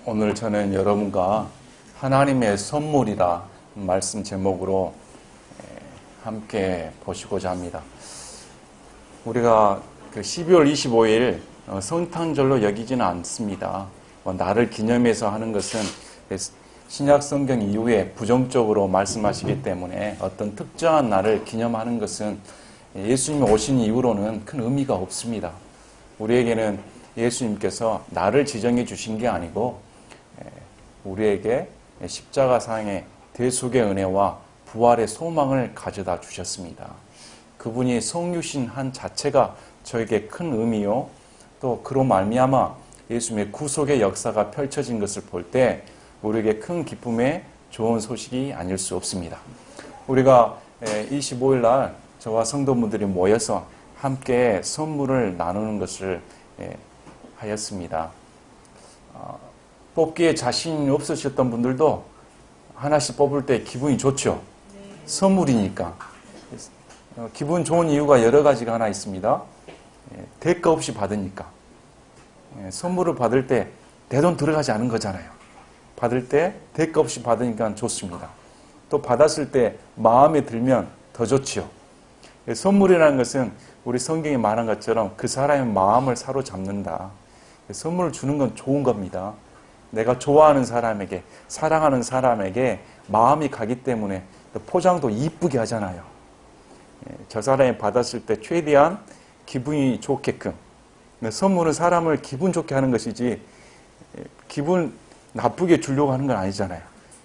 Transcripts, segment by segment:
오늘 저는 여러분과 하나님의 선물이라 말씀 제목으로 함께 보시고자 합니다. 우리가 12월 25일 성탄절로 여기지는 않습니다. 나를 기념해서 하는 것은 신약 성경 이후에 부정적으로 말씀하시기 때문에 어떤 특정한 날을 기념하는 것은 예수님이 오신 이후로는 큰 의미가 없습니다. 우리에게는 예수님께서 나를 지정해 주신 게 아니고 우리에게 십자가상의 대속의 은혜와 부활의 소망을 가져다 주셨습니다. 그분이 성육신 한 자체가 저에게 큰 의미요, 또 그로 말미암아 예수님의 구속의 역사가 펼쳐진 것을 볼 때 우리에게 큰 기쁨의 좋은 소식이 아닐 수 없습니다. 우리가 25일 날 저와 성도분들이 모여서 함께 선물을 나누는 것을 하였습니다. 뽑기에 자신이 없으셨던 분들도 하나씩 뽑을 때 기분이 좋죠. 선물이니까. 기분 좋은 이유가 여러 가지가 하나 있습니다. 대가 없이 받으니까. 선물을 받을 때 내 돈 들어가지 않은 거잖아요. 받을 때 대가 없이 받으니까 좋습니다. 또 받았을 때 마음에 들면 더 좋지요. 선물이라는 것은 우리 성경에 말한 것처럼 그 사람의 마음을 사로잡는다. 선물을 주는 건 좋은 겁니다. 내가 좋아하는 사람에게, 사랑하는 사람에게 마음이 가기 때문에 포장도 이쁘게 하잖아요. 저 사람이 받았을 때 최대한 기분이 좋게끔. 선물은 사람을 기분 좋게 하는 것이지 기분 나쁘게 주려고 하는 건 아니잖아요.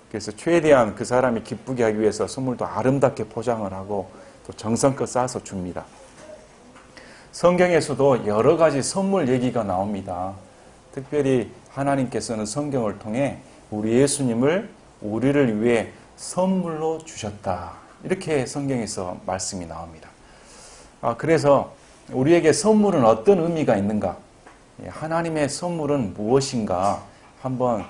그래서 최대한 그 사람이 기쁘게 하기 위해서 선물도 아름답게 포장을 하고 또 정성껏 싸서 줍니다. 성경에서도 여러 가지 선물 얘기가 나옵니다. 특별히 하나님께서는 성경을 통해 우리 예수님을 우리를 위해 선물로 주셨다. 이렇게 성경에서 말씀이 나옵니다. 그래서 우리에게 선물은 어떤 의미가 있는가? 하나님의 선물은 무엇인가? 한번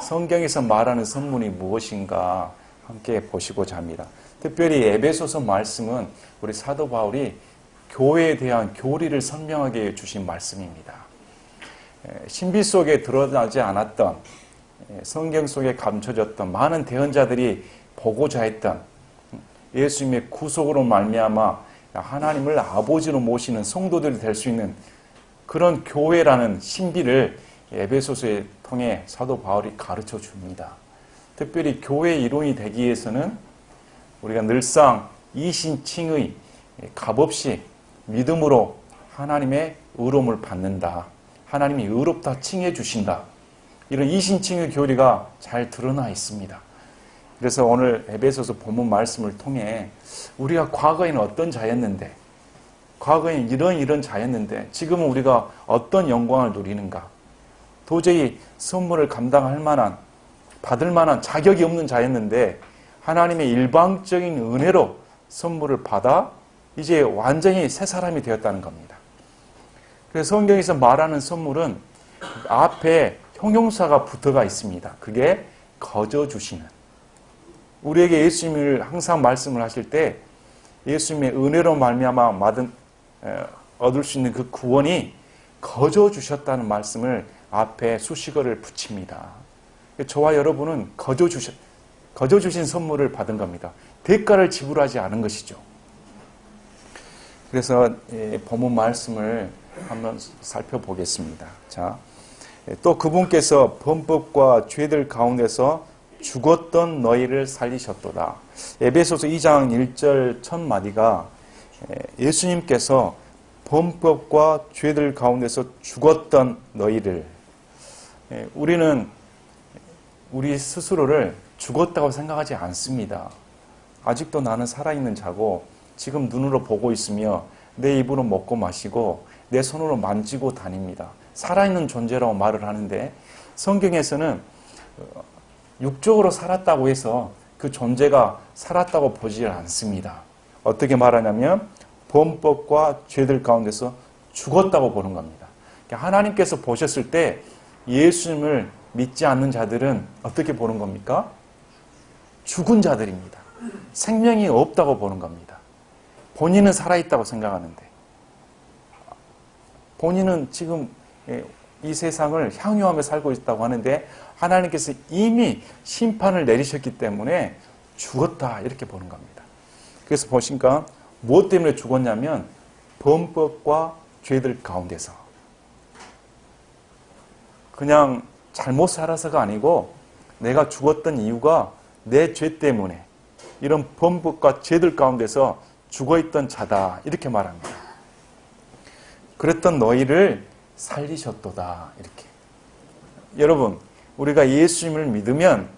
성경에서 말하는 선물이 무엇인가 함께 보시고자 합니다. 특별히 에베소서 말씀은 우리 사도 바울이 교회에 대한 교리를 선명하게 주신 말씀입니다. 신비 속에 드러나지 않았던, 성경 속에 감춰졌던 많은 대언자들이 보고자 했던 예수님의 구속으로 말미암아 하나님을 아버지로 모시는 성도들이 될 수 있는 그런 교회라는 신비를 에베소서에 통해 사도 바울이 가르쳐 줍니다. 특별히 교회의 이론이 되기 위해서는 우리가 늘상 이신칭의 값없이 믿음으로 하나님의 의로움을 받는다. 하나님이 의롭다 칭해 주신다. 이런 이신칭의 교리가 잘 드러나 있습니다. 그래서 오늘 에베소서 본문 말씀을 통해 우리가 과거에는 어떤 자였는데, 과거에는 이런 자였는데 지금은 우리가 어떤 영광을 누리는가, 도저히 선물을 감당할 만한, 받을 만한 자격이 없는 자였는데 하나님의 일방적인 은혜로 선물을 받아 이제 완전히 새 사람이 되었다는 겁니다. 그래서 성경에서 말하는 선물은 앞에 형용사가 붙어가 있습니다. 그게 거저 주시는. 우리에게 예수님을 항상 말씀을 하실 때 예수님의 은혜로 말미암아 얻을 수 있는 그 구원이 거저 주셨다는 말씀을 앞에 수식어를 붙입니다. 저와 여러분은 거저 주신 선물을 받은 겁니다. 대가를 지불하지 않은 것이죠. 그래서 본문 말씀을 한번 살펴보겠습니다. 자, 또 그분께서 범법과 죄들 가운데서 죽었던 너희를 살리셨도다. 에베소서 2장 1절 첫 마디가 예수님께서 범법과 죄들 가운데서 죽었던 너희를, 우리는 우리 스스로를 죽었다고 생각하지 않습니다. 아직도 나는 살아있는 자고 지금 눈으로 보고 있으며 내 입으로 먹고 마시고 내 손으로 만지고 다닙니다. 살아있는 존재라고 말을 하는데 성경에서는 육적으로 살았다고 해서 그 존재가 살았다고 보지 않습니다. 어떻게 말하냐면 범법과 죄들 가운데서 죽었다고 보는 겁니다. 하나님께서 보셨을 때 예수님을 믿지 않는 자들은 어떻게 보는 겁니까? 죽은 자들입니다. 생명이 없다고 보는 겁니다. 본인은 살아있다고 생각하는데 본인은 지금 이 세상을 향유하며 살고 있다고 하는데 하나님께서 이미 심판을 내리셨기 때문에 죽었다 이렇게 보는 겁니다. 그래서 보시니까 무엇 때문에 죽었냐면 범법과 죄들 가운데서 그냥 잘못 살아서가 아니고 내가 죽었던 이유가 내 죄 때문에 이런 범법과 죄들 가운데서 죽어있던 자다 이렇게 말합니다. 그랬던 너희를 살리셨도다 이렇게. 여러분 우리가 예수님을 믿으면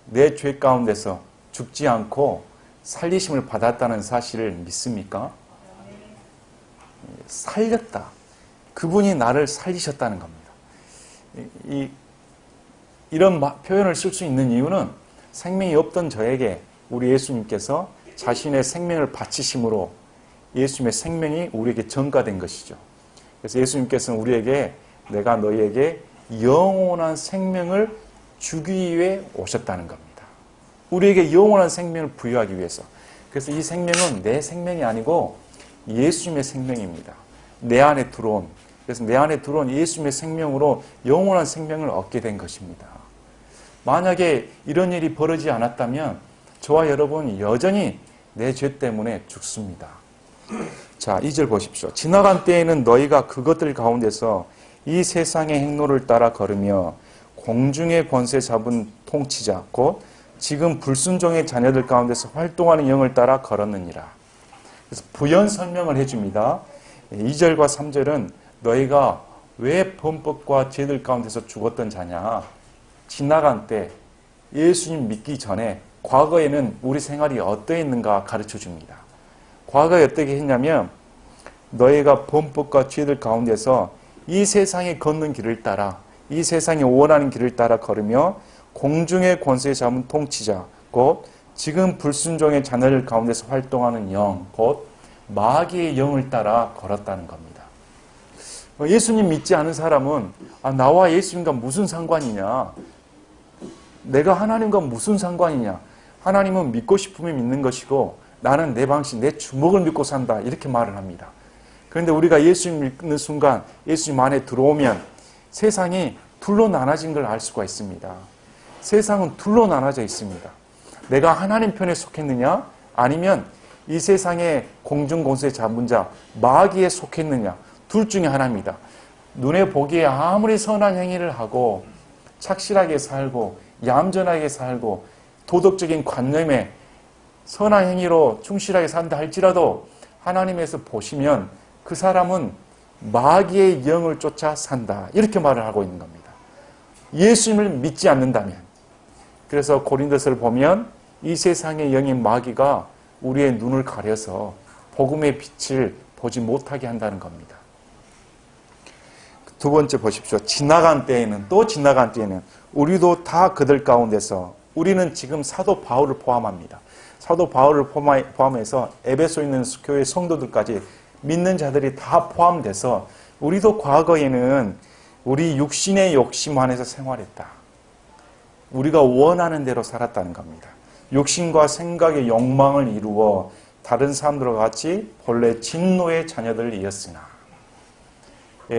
내 죄 가운데서 죽지 않고 살리심을 받았다는 사실을 믿습니까? 살렸다. 그분이 나를 살리셨다는 겁니다. 이런 표현을 쓸 수 있는 이유는 생명이 없던 저에게 우리 예수님께서 자신의 생명을 바치심으로 예수님의 생명이 우리에게 전가된 것이죠. 그래서 예수님께서는 우리에게 내가 너희에게 영원한 생명을 주기 위해 오셨다는 겁니다. 우리에게 영원한 생명을 부여하기 위해서. 그래서 이 생명은 내 생명이 아니고 예수님의 생명입니다. 내 안에 들어온. 그래서 내 안에 들어온 예수님의 생명으로 영원한 생명을 얻게 된 것입니다. 만약에 이런 일이 벌어지지 않았다면 저와 여러분 여전히 내 죄 때문에 죽습니다. 자, 2절 보십시오. 지나간 때에는 너희가 그것들 가운데서 이 세상의 행로를 따라 걸으며 공중의 권세 잡은 통치자 곧 지금 불순종의 자녀들 가운데서 활동하는 영을 따라 걸었느니라. 그래서 부연 설명을 해줍니다. 2절과 3절은 너희가 왜 범법과 죄들 가운데서 죽었던 자냐. 지나간 때 예수님 믿기 전에 과거에는 우리 생활이 어떠했는가 가르쳐 줍니다. 과거에 어떻게 했냐면 너희가 범법과 죄들 가운데서 이 세상에 걷는 길을 따라 이 세상에 원하는 길을 따라 걸으며 공중의 권세 잡은 통치자 곧 지금 불순종의 자녀들 가운데서 활동하는 영 곧 마귀의 영을 따라 걸었다는 겁니다. 예수님 믿지 않은 사람은 나와 예수님과 무슨 상관이냐, 내가 하나님과 무슨 상관이냐, 하나님은 믿고 싶으면 믿는 것이고 나는 내 방식, 내 주먹을 믿고 산다 이렇게 말을 합니다. 그런데 우리가 예수님 믿는 순간 예수님 안에 들어오면 세상이 둘로 나눠진 걸 알 수가 있습니다. 세상은 둘로 나눠져 있습니다. 내가 하나님 편에 속했느냐 아니면 이 세상의 공중권세 잡은 자 마귀에 속했느냐 둘 중에 하나입니다. 눈에 보기에 아무리 선한 행위를 하고 착실하게 살고 얌전하게 살고 도덕적인 관념에 선한 행위로 충실하게 산다 할지라도 하나님에서 보시면 그 사람은 마귀의 영을 쫓아 산다 이렇게 말을 하고 있는 겁니다. 예수님을 믿지 않는다면. 그래서 고린도서를 보면 이 세상의 영인 마귀가 우리의 눈을 가려서 복음의 빛을 보지 못하게 한다는 겁니다. 두 번째 보십시오. 지나간 때에는 또 지나간 때에는 우리도 다 그들 가운데서 우리는 지금 사도 바울을 포함합니다. 사도 바울을 포함해서 에베소에 있는 교회 성도들까지 믿는 자들이 다 포함돼서 우리도 과거에는 우리 육신의 욕심 안에서 생활했다. 우리가 원하는 대로 살았다는 겁니다. 욕심과 생각의 욕망을 이루어 다른 사람들과 같이 본래 진노의 자녀들이었으나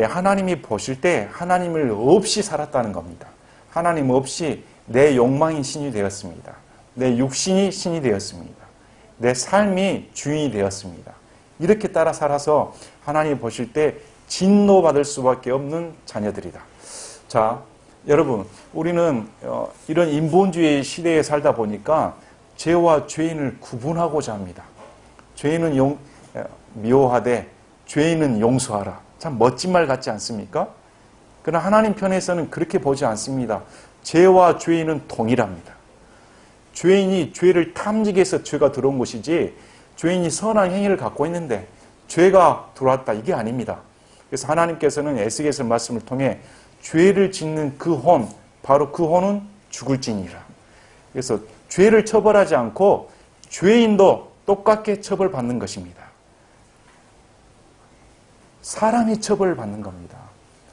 하나님이 보실 때 하나님을 없이 살았다는 겁니다. 하나님 없이 내 욕망이 신이 되었습니다. 내 육신이 신이 되었습니다. 내 삶이 주인이 되었습니다. 이렇게 따라 살아서 하나님이 보실 때 진노받을 수밖에 없는 자녀들이다. 자, 여러분, 우리는 이런 인본주의 시대에 살다 보니까 죄와 죄인을 구분하고자 합니다. 죄인은 미워하되 죄인은 용서하라. 참 멋진 말 같지 않습니까? 그러나 하나님 편에서는 그렇게 보지 않습니다. 죄와 죄인은 동일합니다. 죄인이 죄를 탐지기해서 죄가 들어온 것이지 죄인이 선한 행위를 갖고 있는데 죄가 들어왔다 이게 아닙니다. 그래서 하나님께서는 에스겔서 말씀을 통해 죄를 짓는 그 혼, 바로 그 혼은 죽을지니라. 그래서 죄를 처벌하지 않고 죄인도 똑같게 처벌받는 것입니다. 사람이 처벌을 받는 겁니다.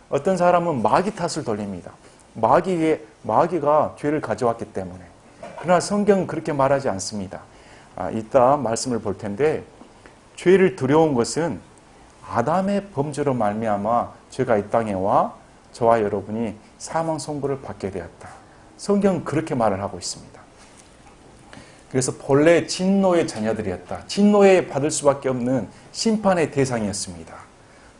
어떤 사람은 마귀 탓을 돌립니다. 마귀가 죄를 가져왔기 때문에. 그러나 성경은 그렇게 말하지 않습니다. 이따 말씀을 볼 텐데 죄를 두려운 것은 아담의 범죄로 말미암아 죄가 이 땅에 와 저와 여러분이 사망 선고를 받게 되었다. 성경은 그렇게 말을 하고 있습니다. 그래서 본래 진노의 자녀들이었다. 진노에 받을 수밖에 없는 심판의 대상이었습니다.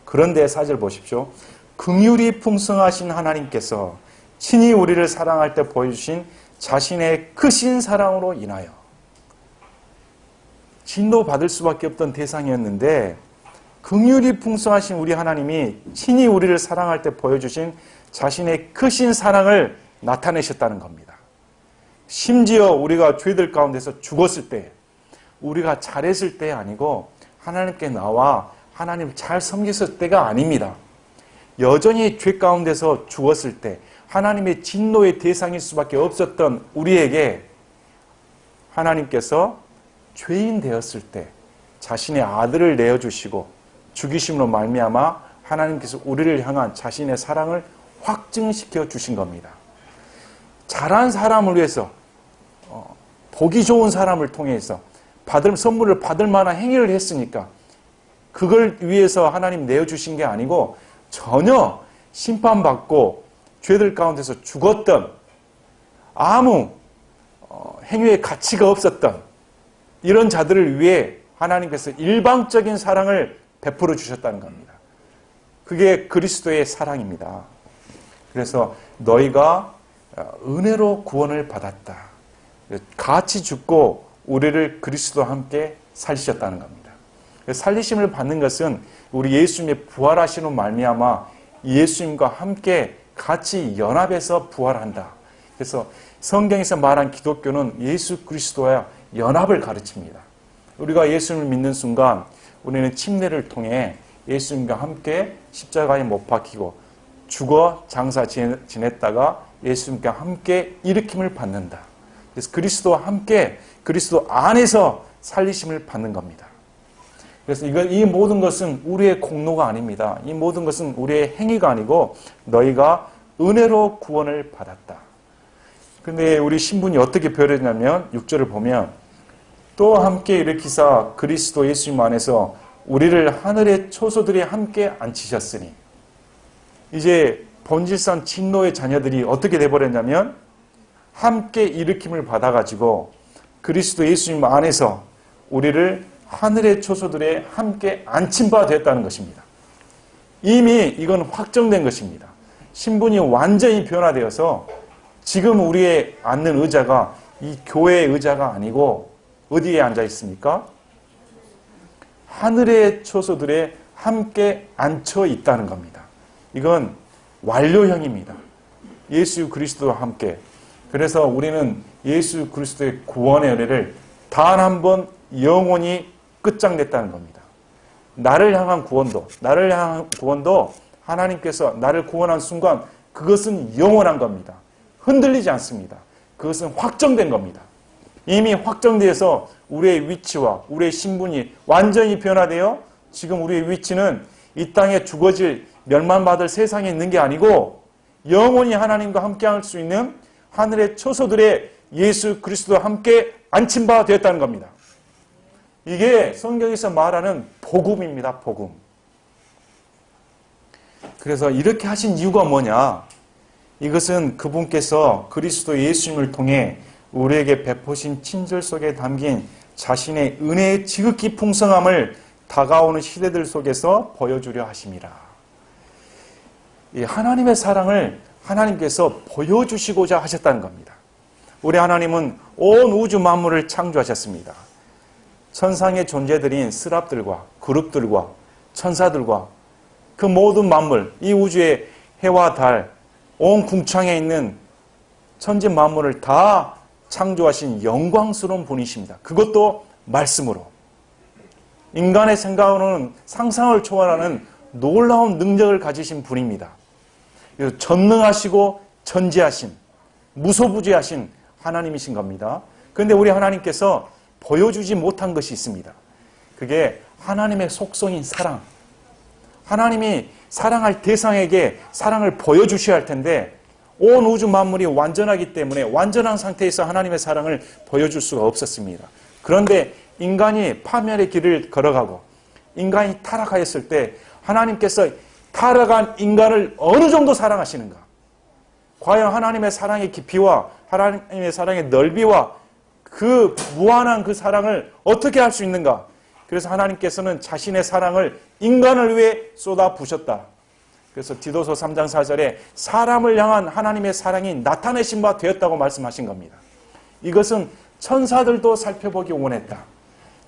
그런데 4절 보십시오. 긍휼이 풍성하신 하나님께서 친히 우리를 사랑할 때 보여주신 자신의 크신 사랑으로 인하여, 진노 받을 수밖에 없던 대상이었는데 긍휼이 풍성하신 우리 하나님이 친히 우리를 사랑할 때 보여주신 자신의 크신 사랑을 나타내셨다는 겁니다. 심지어 우리가 죄들 가운데서 죽었을 때, 우리가 잘했을 때 아니고 하나님께 나와 하나님 잘 섬겼을 때가 아닙니다. 여전히 죄 가운데서 죽었을 때 하나님의 진노의 대상일 수밖에 없었던 우리에게 하나님께서 죄인 되었을 때 자신의 아들을 내어주시고 죽이심으로 말미암아 하나님께서 우리를 향한 자신의 사랑을 확증시켜 주신 겁니다. 잘한 사람을 위해서, 보기 좋은 사람을 통해서 선물을 받을 만한 행위를 했으니까 그걸 위해서 하나님 내어주신 게 아니고 전혀 심판받고 죄들 가운데서 죽었던, 아무 행위의 가치가 없었던 이런 자들을 위해 하나님께서 일방적인 사랑을 베풀어 주셨다는 겁니다. 그게 그리스도의 사랑입니다. 그래서 너희가 은혜로 구원을 받았다. 같이 죽고 우리를 그리스도와 함께 살리셨다는 겁니다. 살리심을 받는 것은 우리 예수님의 부활하시는 말미암아 예수님과 함께 같이 연합해서 부활한다. 그래서 성경에서 말한 기독교는 예수 그리스도와 연합을 가르칩니다. 우리가 예수님을 믿는 순간 우리는 침례를 통해 예수님과 함께 십자가에 못 박히고 죽어 장사 지냈다가 예수님과 함께 일으킴을 받는다. 그래서 그리스도와 함께 그리스도 안에서 살리심을 받는 겁니다. 그래서 이 모든 것은 우리의 공로가 아닙니다. 이 모든 것은 우리의 행위가 아니고 너희가 은혜로 구원을 받았다. 근데 우리 신분이 어떻게 표현했냐면 6절을 보면 또 함께 일으키사 그리스도 예수님 안에서 우리를 하늘의 초소들이 함께 앉히셨으니, 이제 본질상 진노의 자녀들이 어떻게 돼버렸냐면 함께 일으킴을 받아가지고 그리스도 예수님 안에서 우리를 하늘의 초소들에 함께 앉힌 바 됐다는 것입니다. 이미 이건 확정된 것입니다. 신분이 완전히 변화되어서 지금 우리의 앉는 의자가 이 교회의 의자가 아니고 어디에 앉아 있습니까? 하늘의 초소들에 함께 앉혀 있다는 겁니다. 이건 완료형입니다. 예수 그리스도와 함께. 그래서 우리는 예수 그리스도의 구원의 은혜를 단 한 번 영원히 끝장냈다는 겁니다. 나를 향한 구원도 하나님께서 나를 구원한 순간 그것은 영원한 겁니다. 흔들리지 않습니다. 그것은 확정된 겁니다. 이미 확정되어서 우리의 위치와 우리의 신분이 완전히 변화되어 지금 우리의 위치는 이 땅에 죽어질 멸망받을 세상에 있는 게 아니고 영원히 하나님과 함께할 수 있는 하늘의 초소들의 예수 그리스도와 함께 앉힌 바 되었다는 겁니다. 이게 성경에서 말하는 복음입니다. 복음. 그래서 이렇게 하신 이유가 뭐냐? 이것은 그분께서 그리스도 예수님을 통해 우리에게 베푸신 친절 속에 담긴 자신의 은혜의 지극히 풍성함을 다가오는 시대들 속에서 보여주려 하심이라. 이 하나님의 사랑을 하나님께서 보여주시고자 하셨다는 겁니다. 우리 하나님은 온 우주 만물을 창조하셨습니다. 천상의 존재들인 스랍들과 그룹들과 천사들과 그 모든 만물, 이 우주의 해와 달, 온 궁창에 있는 천지 만물을 다 창조하신 영광스러운 분이십니다. 그것도 말씀으로. 인간의 생각으로는 상상을 초월하는 놀라운 능력을 가지신 분입니다. 전능하시고 전지하신, 무소부지하신 하나님이신 겁니다. 그런데 우리 하나님께서 보여주지 못한 것이 있습니다. 그게 하나님의 속성인 사랑. 하나님이 사랑할 대상에게 사랑을 보여주셔야 할 텐데 온 우주 만물이 완전하기 때문에 완전한 상태에서 하나님의 사랑을 보여줄 수가 없었습니다. 그런데 인간이 파멸의 길을 걸어가고 인간이 타락하였을 때 하나님께서 타락한 인간을 어느 정도 사랑하시는가? 과연 하나님의 사랑의 깊이와 하나님의 사랑의 넓이와 그 무한한 그 사랑을 어떻게 할 수 있는가? 그래서 하나님께서는 자신의 사랑을 인간을 위해 쏟아 부으셨다. 그래서 디도서 3장 4절에 사람을 향한 하나님의 사랑이 나타내신 바 되었다고 말씀하신 겁니다. 이것은 천사들도 살펴보기 원했다.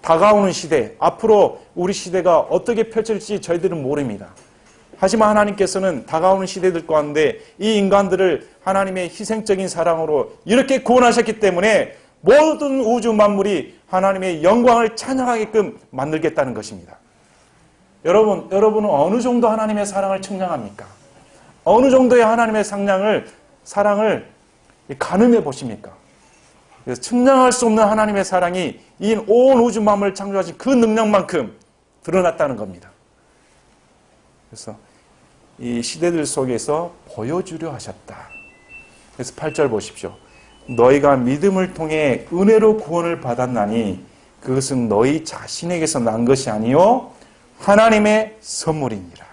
다가오는 시대, 앞으로 우리 시대가 어떻게 펼쳐질지 저희들은 모릅니다. 하지만 하나님께서는 다가오는 시대들 가운데 이 인간들을 하나님의 희생적인 사랑으로 이렇게 구원하셨기 때문에 모든 우주 만물이 하나님의 영광을 찬양하게끔 만들겠다는 것입니다. 여러분은 어느 정도 하나님의 사랑을 청량합니까? 어느 정도의 하나님의 사랑을 가늠해 보십니까? 그래서 측량할 수 없는 하나님의 사랑이 이 온 우주 만물을 창조하신 그 능력만큼 드러났다는 겁니다. 그래서 이 시대들 속에서 보여주려 하셨다. 그래서 8절 보십시오. 너희가 믿음을 통해 은혜로 구원을 받았나니 그것은 너희 자신에게서 난 것이 아니요 하나님의 선물이니라.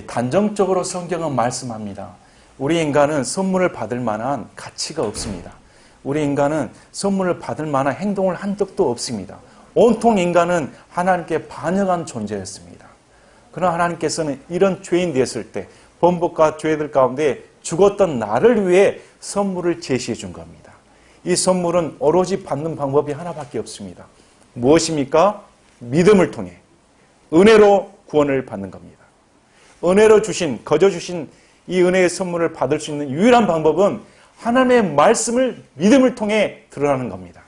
단정적으로 성경은 말씀합니다. 우리 인간은 선물을 받을 만한 가치가 없습니다. 우리 인간은 선물을 받을 만한 행동을 한 적도 없습니다. 온통 인간은 하나님께 반역한 존재였습니다. 그러나 하나님께서는 이런 죄인 되었을 때 범법과 죄들 가운데 죽었던 나를 위해 선물을 제시해 준 겁니다. 이 선물은 오로지 받는 방법이 하나밖에 없습니다. 무엇입니까? 믿음을 통해 은혜로 구원을 받는 겁니다. 은혜로 거저 주신 이 은혜의 선물을 받을 수 있는 유일한 방법은 하나님의 말씀을 믿음을 통해 드러나는 겁니다.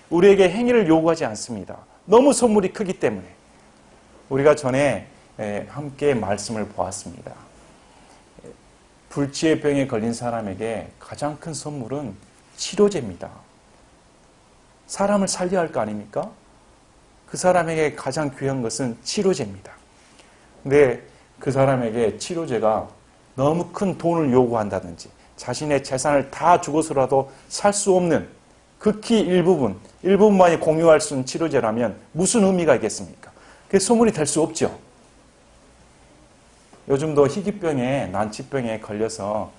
우리에게 행위를 요구하지 않습니다. 너무 선물이 크기 때문에. 우리가 전에 함께 말씀을 보았습니다. 불치의 병에 걸린 사람에게 가장 큰 선물은 치료제입니다. 사람을 살려야 할 거 아닙니까? 그 사람에게 가장 귀한 것은 치료제입니다. 근데 그 사람에게 치료제가 너무 큰 돈을 요구한다든지 자신의 재산을 다 주고서라도 살 수 없는 극히 일부분만이 공유할 수 있는 치료제라면 무슨 의미가 있겠습니까? 그게 선물이 될 수 없죠. 요즘도 희귀병에 난치병에 걸려서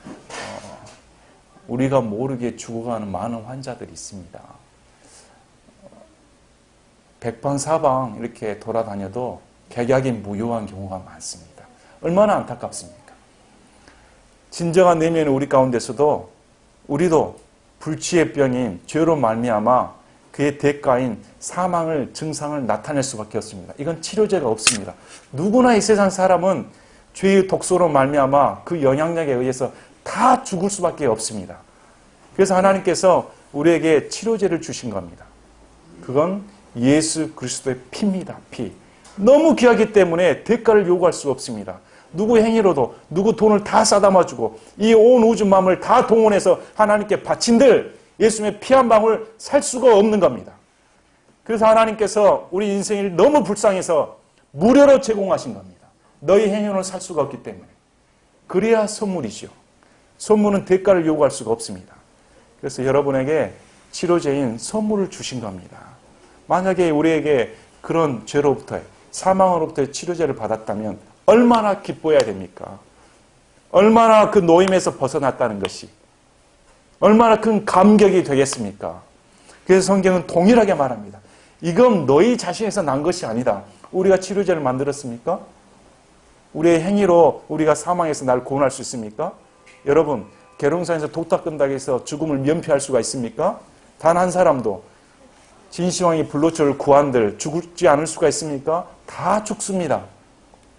우리가 모르게 죽어가는 많은 환자들이 있습니다. 백방사방 이렇게 돌아다녀도 객약이 무효한 경우가 많습니다. 얼마나 안타깝습니까? 진정한 내면의 우리 가운데서도 우리도 불치의 병인 죄로 말미암아 그의 대가인 사망을 증상을 나타낼 수밖에 없습니다. 이건 치료제가 없습니다. 누구나 이 세상 사람은 죄의 독소로 말미암아 그 영향력에 의해서 다 죽을 수밖에 없습니다. 그래서 하나님께서 우리에게 치료제를 주신 겁니다. 그건 예수 그리스도의 피입니다. 피. 너무 귀하기 때문에 대가를 요구할 수 없습니다. 누구 행위로도 누구 돈을 다 싸담아주고 이 온 우주 만물을 다 동원해서 하나님께 바친들 예수님의 피 한 방울 살 수가 없는 겁니다. 그래서 하나님께서 우리 인생을 너무 불쌍해서 무료로 제공하신 겁니다. 너희 행위로는 살 수가 없기 때문에. 그래야 선물이죠. 선물은 대가를 요구할 수가 없습니다. 그래서 여러분에게 치료제인 선물을 주신 겁니다. 만약에 우리에게 그런 죄로부터 사망으로부터의 치료제를 받았다면 얼마나 기뻐해야 됩니까? 얼마나 그 노임에서 벗어났다는 것이 얼마나 큰 감격이 되겠습니까? 그래서 성경은 동일하게 말합니다. 이건 너희 자신에서 난 것이 아니다. 우리가 치료제를 만들었습니까? 우리의 행위로 우리가 사망에서 날 구원할 수 있습니까? 여러분, 계룡산에서 독다 끈다고 해서 죽음을 면피할 수가 있습니까? 단 한 사람도 진시황이 불로초를 구한들 죽지 않을 수가 있습니까? 다 죽습니다.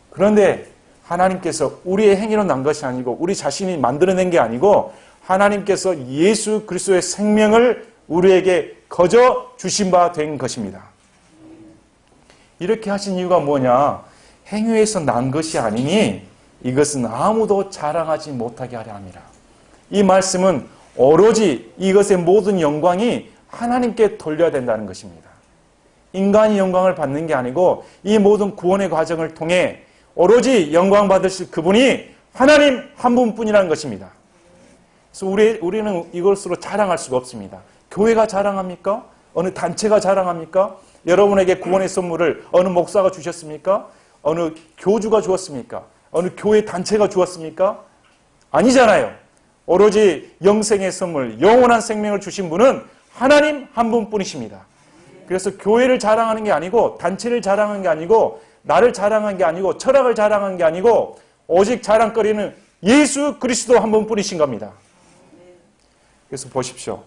그런데 하나님께서 우리의 행위로 난 것이 아니고 우리 자신이 만들어낸 게 아니고 하나님께서 예수 그리스도의 생명을 우리에게 거저 주신 바 된 것입니다. 이렇게 하신 이유가 뭐냐? 행위에서 난 것이 아니니 이것은 아무도 자랑하지 못하게 하려 함이라. 이 말씀은 오로지 이것의 모든 영광이 하나님께 돌려야 된다는 것입니다. 인간이 영광을 받는 게 아니고 이 모든 구원의 과정을 통해 오로지 영광 받으실 그분이 하나님 한 분뿐이라는 것입니다. 그래서 우리는 이것으로 자랑할 수가 없습니다. 교회가 자랑합니까? 어느 단체가 자랑합니까? 여러분에게 구원의 선물을 어느 목사가 주셨습니까? 어느 교주가 주었습니까? 어느 교회 단체가 주었습니까? 아니잖아요. 오로지 영생의 선물, 영원한 생명을 주신 분은 하나님 한 분뿐이십니다. 그래서 교회를 자랑하는 게 아니고 단체를 자랑하는 게 아니고 나를 자랑한 게 아니고 철학을 자랑한 게 아니고 오직 자랑거리는 예수 그리스도 한 분뿐이신 겁니다. 그래서 보십시오.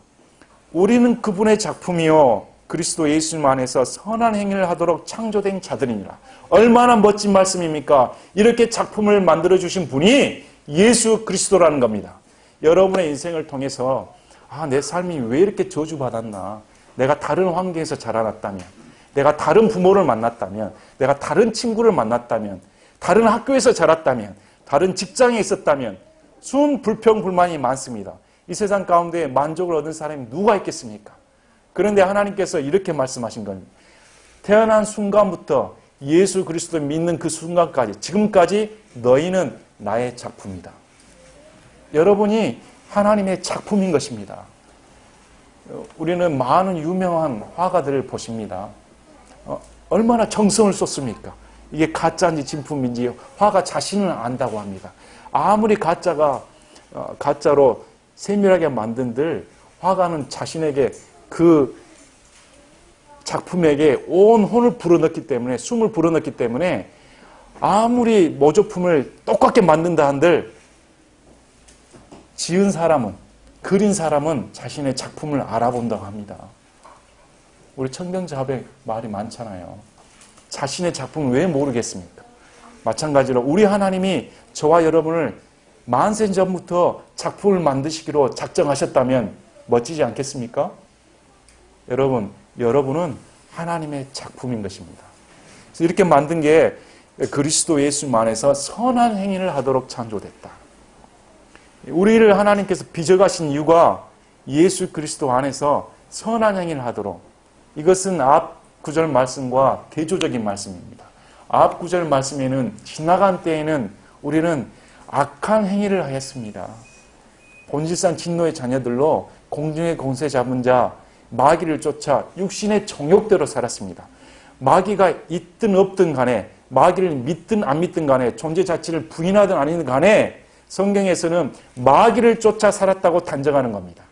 우리는 그분의 작품이요 그리스도 예수님 안에서 선한 행위를 하도록 창조된 자들이니라. 얼마나 멋진 말씀입니까? 이렇게 작품을 만들어주신 분이 예수 그리스도라는 겁니다. 여러분의 인생을 통해서 내 삶이 왜 이렇게 저주받았나? 내가 다른 환경에서 자라났다면, 내가 다른 부모를 만났다면, 내가 다른 친구를 만났다면, 다른 학교에서 자랐다면, 다른 직장에 있었다면 수많은 불평, 불만이 많습니다. 이 세상 가운데 만족을 얻은 사람이 누가 있겠습니까? 그런데 하나님께서 이렇게 말씀하신 겁니다. 태어난 순간부터 예수 그리스도를 믿는 그 순간까지, 지금까지 너희는 나의 작품이다. 여러분이 하나님의 작품인 것입니다. 우리는 많은 유명한 화가들을 보십니다. 얼마나 정성을 쏟습니까? 이게 가짜인지 진품인지 화가 자신은 안다고 합니다. 아무리 가짜로 세밀하게 만든들 화가는 자신에게 그 작품에게 온 혼을 불어넣기 때문에, 숨을 불어넣기 때문에 아무리 모조품을 똑같게 만든다 한들 지은 사람은, 그린 사람은 자신의 작품을 알아본다고 합니다. 우리 청경자배 말이 많잖아요. 자신의 작품을 왜 모르겠습니까? 마찬가지로 우리 하나님이 저와 여러분을 만세 전부터 작품을 만드시기로 작정하셨다면 멋지지 않겠습니까? 여러분은 하나님의 작품인 것입니다. 그래서 이렇게 만든 게 그리스도 예수님 안에서 선한 행위를 하도록 창조됐다. 우리를 하나님께서 빚어가신 이유가 예수 그리스도 안에서 선한 행위를 하도록, 이것은 앞 구절 말씀과 대조적인 말씀입니다. 앞 구절 말씀에는 지나간 때에는 우리는 악한 행위를 하였습니다. 본질상 진노의 자녀들로 공중의 공세 잡은 자 마귀를 쫓아 육신의 정욕대로 살았습니다. 마귀가 있든 없든 간에, 마귀를 믿든 안 믿든 간에, 존재 자체를 부인하든 아니든 간에 성경에서는 마귀를 쫓아 살았다고 단정하는 겁니다.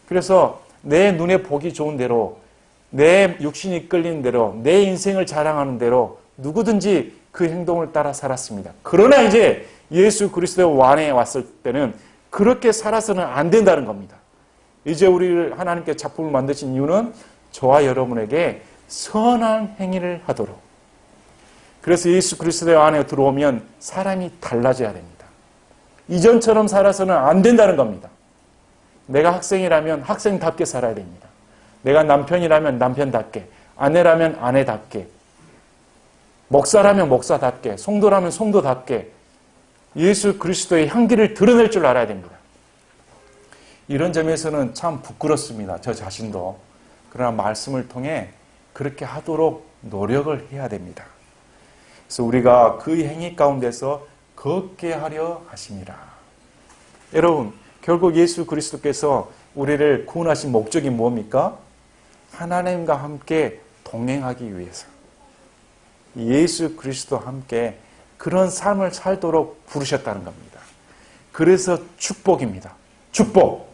그래서 내 눈에 보기 좋은 대로, 내 육신이 이끌리는 대로, 내 인생을 자랑하는 대로 누구든지 그 행동을 따라 살았습니다. 그러나 이제 예수 그리스도의 완에 왔을 때는 그렇게 살아서는 안 된다는 겁니다. 이제 우리를 하나님께 작품을 만드신 이유는 저와 여러분에게 선한 행위를 하도록. 그래서 예수 그리스도의 안에 들어오면 사람이 달라져야 됩니다. 이전처럼 살아서는 안 된다는 겁니다. 내가 학생이라면 학생답게 살아야 됩니다. 내가 남편이라면 남편답게, 아내라면 아내답게, 목사라면 목사답게, 성도라면 성도답게 예수 그리스도의 향기를 드러낼 줄 알아야 됩니다. 이런 점에서는 참 부끄럽습니다. 저 자신도. 그러나 말씀을 통해 그렇게 하도록 노력을 해야 됩니다. 그래서 우리가 그 행위 가운데서 걷게 하려 하심이라. 여러분, 결국 예수 그리스도께서 우리를 구원하신 목적이 뭡니까? 하나님과 함께 동행하기 위해서. 예수 그리스도와 함께 그런 삶을 살도록 부르셨다는 겁니다. 그래서 축복입니다. 축복.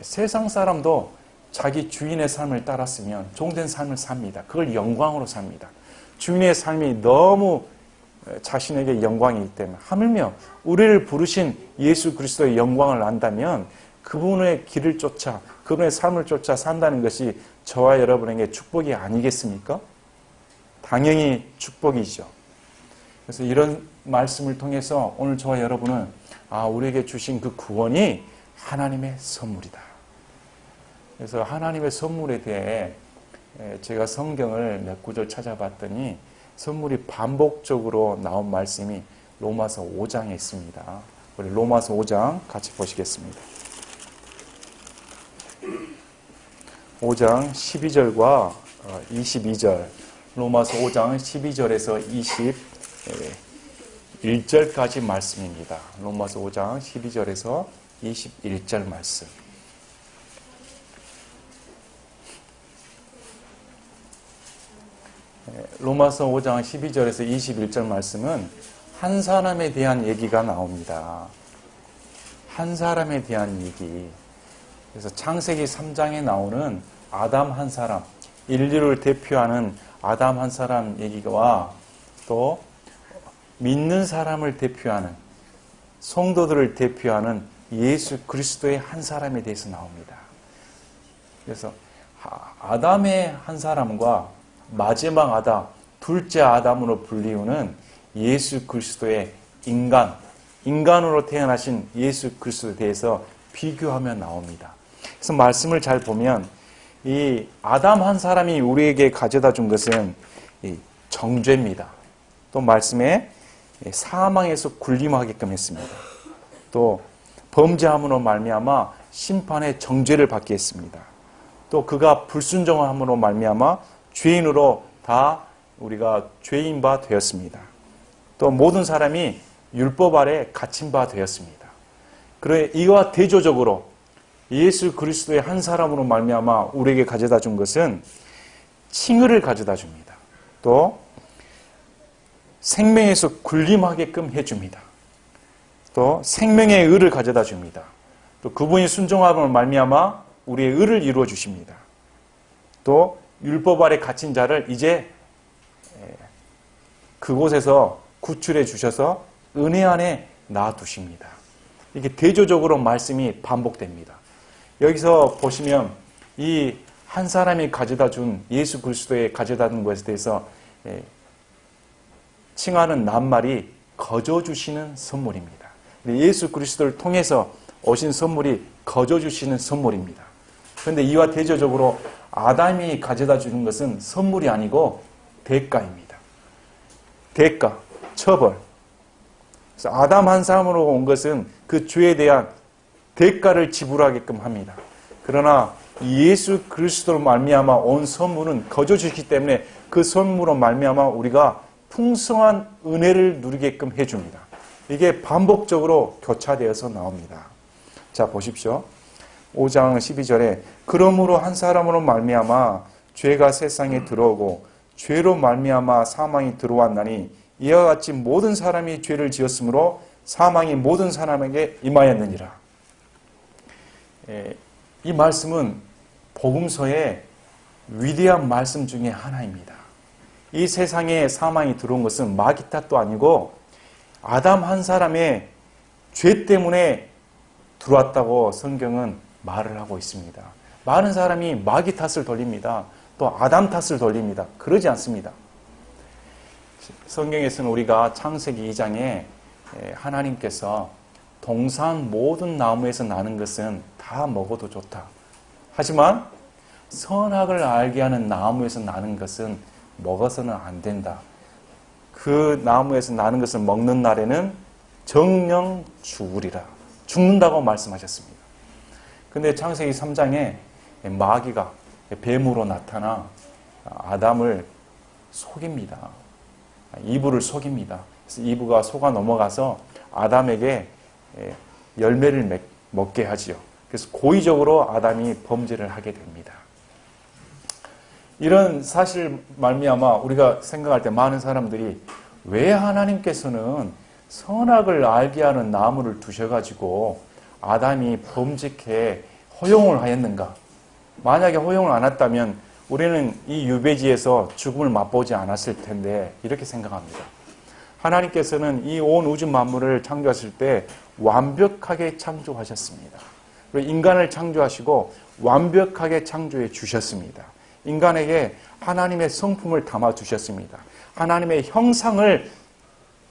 세상 사람도 자기 주인의 삶을 따랐으면 종된 삶을 삽니다. 그걸 영광으로 삽니다. 주인의 삶이 너무 자신에게 영광이기 때문에, 하물며 우리를 부르신 예수 그리스도의 영광을 안다면 그분의 길을 쫓아, 그분의 삶을 쫓아 산다는 것이 저와 여러분에게 축복이 아니겠습니까? 당연히 축복이죠. 그래서 이런 말씀을 통해서 오늘 저와 여러분은 우리에게 주신 그 구원이 하나님의 선물이다. 그래서 하나님의 선물에 대해 제가 성경을 몇 구절 찾아봤더니 선물이 반복적으로 나온 말씀이 로마서 5장에 있습니다. 우리 로마서 5장 같이 보시겠습니다. 5장 12절과 22절, 로마서 5장 12절에서 21절까지 말씀입니다. 로마서 5장 12절에서 21절 말씀. 로마서 5장 12절에서 21절 말씀은 한 사람에 대한 얘기가 나옵니다. 한 사람에 대한 얘기. 그래서 창세기 3장에 나오는 아담 한 사람, 인류를 대표하는 아담 한 사람 얘기와 또 믿는 사람을 대표하는 성도들을 대표하는 예수 그리스도의 한 사람에 대해서 나옵니다. 그래서 아담의 한 사람과 마지막 아담, 둘째 아담으로 불리우는 예수 그리스도의 인간으로 태어나신 예수 그리스도에 대해서 비교하며 나옵니다. 그래서 말씀을 잘 보면 이 아담 한 사람이 우리에게 가져다 준 것은 정죄입니다. 또 말씀에 사망에서 군림하게끔 했습니다. 또 범죄함으로 말미암아 심판의 정죄를 받게 했습니다. 또 그가 불순종함으로 말미암아 죄인으로 다 우리가 죄인 바 되었습니다. 또 모든 사람이 율법 아래 갇힌 바 되었습니다. 그래 이와 대조적으로 예수 그리스도의 한 사람으로 말미암아 우리에게 가져다 준 것은 칭의를 가져다 줍니다. 또 생명에서 군림하게끔 해줍니다. 또 생명의 의를 가져다 줍니다. 또 그분이 순종함으로 말미암아 우리의 의를 이루어 주십니다. 또 율법 아래 갇힌 자를 이제 그곳에서 구출해 주셔서 은혜 안에 놔두십니다. 이게 대조적으로 말씀이 반복됩니다. 여기서 보시면 이 한 사람이 가져다 준 예수 그리스도의 가져다 준 것에 대해서 칭하는 낱말이 거저 주시는 선물입니다. 예수 그리스도를 통해서 오신 선물이 거저 주시는 선물입니다. 그런데 이와 대조적으로 아담이 가져다 주는 것은 선물이 아니고 대가입니다. 대가, 처벌. 그래서 아담 한 사람으로 온 것은 그 죄에 대한 대가를 지불하게끔 합니다. 그러나 예수 그리스도로 말미암아 온 선물은 거저 주시기 때문에 그 선물로 말미암아 우리가 풍성한 은혜를 누리게끔 해줍니다. 이게 반복적으로 교차되어서 나옵니다. 자 보십시오. 5장 12절에 그러므로 한 사람으로 말미암아 죄가 세상에 들어오고 죄로 말미암아 사망이 들어왔나니 이와 같이 모든 사람이 죄를 지었으므로 사망이 모든 사람에게 임하였느니라. 이 말씀은 복음서의 위대한 말씀 중에 하나입니다. 이 세상에 사망이 들어온 것은 마귀 탓도 아니고 아담 한 사람의 죄 때문에 들어왔다고 성경은 말을 하고 있습니다. 많은 사람이 마귀 탓을 돌립니다. 또 아담 탓을 돌립니다. 그러지 않습니다. 성경에서는 우리가 창세기 2장에 하나님께서 동산 모든 나무에서 나는 것은 다 먹어도 좋다. 하지만 선악을 알게 하는 나무에서 나는 것은 먹어서는 안 된다. 그 나무에서 나는 것을 먹는 날에는 정령 죽으리라. 죽는다고 말씀하셨습니다. 그런데 창세기 3장에 마귀가 뱀으로 나타나 아담을 속입니다. 이브를 속입니다. 그래서 이브가 속아 넘어가서 아담에게 열매를 먹게 하지요. 그래서 고의적으로 아담이 범죄를 하게 됩니다. 이런 사실 말미암아 우리가 생각할 때 많은 사람들이 왜 하나님께서는 선악을 알게 하는 나무를 두셔가지고 아담이 범죄케 허용을 하였는가? 만약에 허용을 안 했다면 우리는 이 유배지에서 죽음을 맛보지 않았을 텐데 이렇게 생각합니다. 하나님께서는 이 온 우주 만물을 창조하실 때 완벽하게 창조하셨습니다. 그리고 인간을 창조하시고 완벽하게 창조해 주셨습니다. 인간에게 하나님의 성품을 담아 주셨습니다. 하나님의 형상을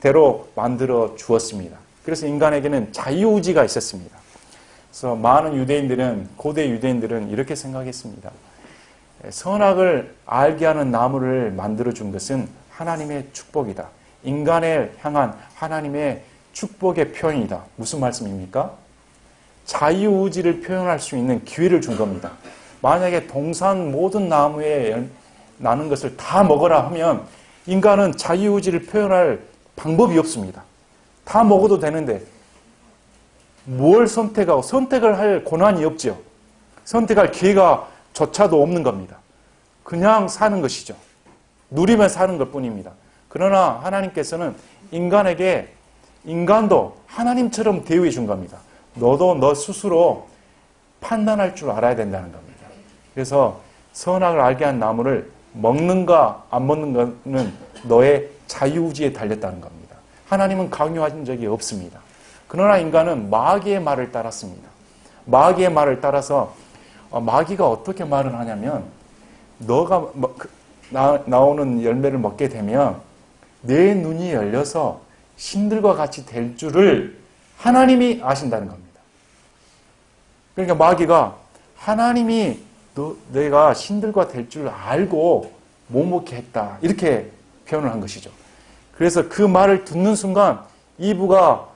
대로 만들어 주었습니다. 그래서 인간에게는 자유의지가 있었습니다. 그래서 많은 유대인들은, 고대 유대인들은 이렇게 생각했습니다. 선악을 알게 하는 나무를 만들어 준 것은 하나님의 축복이다. 인간을 향한 하나님의 축복의 표현이다. 무슨 말씀입니까? 자유의지를 표현할 수 있는 기회를 준 겁니다. 만약에 동산 모든 나무에 나는 것을 다 먹어라 하면 인간은 자유의지를 표현할 방법이 없습니다. 다 먹어도 되는데 뭘 선택하고 선택을 할 권한이 없죠. 선택할 기회가 조차도 없는 겁니다. 그냥 사는 것이죠. 누리며 사는 것 뿐입니다. 그러나 하나님께서는 인간에게 인간도 하나님처럼 대우해 준 겁니다. 너도 너 스스로 판단할 줄 알아야 된다는 겁니다. 그래서 선악을 알게 한 나무를 먹는가 안 먹는 것은 너의 자유의지에 달렸다는 겁니다. 하나님은 강요한 적이 없습니다. 그러나 인간은 마귀의 말을 따랐습니다. 마귀의 말을 따라서 마귀가 어떻게 말을 하냐면 너가 나오는 열매를 먹게 되면 내 눈이 열려서 신들과 같이 될 줄을 하나님이 아신다는 겁니다. 그러니까 마귀가 하나님이 내가 신들과 될 줄 알고 못 먹게 했다. 이렇게 표현을 한 것이죠. 그래서 그 말을 듣는 순간 이브가